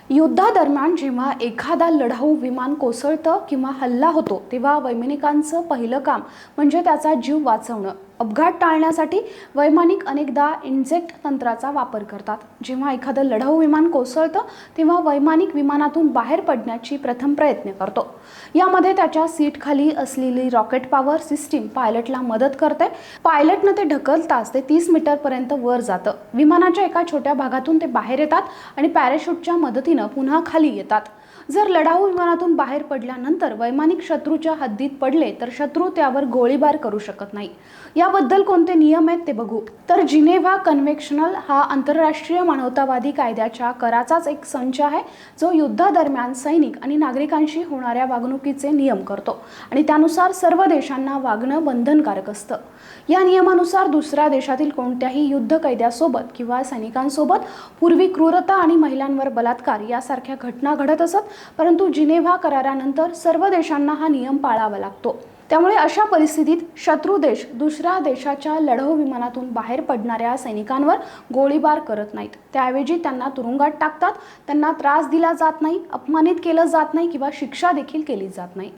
युद्धादरम्यान जेव्हा एखादा लढाऊ विमान कोसळतं किंवा हल्ला होतो तेव्हा वैमानिकांचं पहिलं काम म्हणजे त्याचा जीव वाचवणं। अपघात टाळण्यासाठी वैमानिक अनेकदा इंजेक्ट तंत्राचा वापर करतात। जेव्हा एखादं लढाऊ विमान कोसळतं तेव्हा वैमानिक विमानातून बाहेर पडण्याची प्रथम प्रयत्न करतो। यामध्ये त्याच्या सीट खाली असलेली रॉकेट पॉवर सिस्टीम पायलटला मदत करते। पायलटने ते ढकलताच ते 30 मीटर पर्यंत वर जातं। विमानाच्या एका छोट्या भागातून ते बाहेर येतात आणि पॅराशूटच्या मदतीने पुन्हा खाली येतात। जर लढाऊ विमानातून बाहेर पडल्यानंतर वैमानिक शत्रूच्या हद्दीत पडले तर शत्रू त्यावर गोळीबार करू शकत नाही। याबद्दल कोणते नियम आहेत ते बघू तर जिनेव्हा कन्व्हेन्शनल हा आंतरराष्ट्रीय मानवतावादी कायद्याच्या कराचाच एक संच आहे, जो युद्धादरम्यान सैनिक आणि नागरिकांशी होणाऱ्या वागणुकीचे नियम करतो आणि त्यानुसार सर्व देशांना वागणं बंधनकारक असतं। या नियमानुसार दुसऱ्या देशातील कोणत्याही युद्ध कैद्यासोबत किंवा सैनिकांसोबत पूर्वी क्रूरता आणि महिलांवर बलात्कार यासारख्या घटना घडत असत, परंतु जिनेव्हा करारानंतर सर्व देशांना हा नियम पाळावा लागतो। त्यामुळे अशा परिस्थितीत शत्रू देश दुसऱ्या देशाच्या लढाऊ विमानातून बाहेर पडणाऱ्या सैनिकांवर गोळीबार करत नाहीत, त्याऐवजी त्यांना तुरुंगात टाकतात। त्यांना त्रास दिला जात नाही, अपमानित केलं जात नाही किंवा शिक्षा देखील केली जात नाही।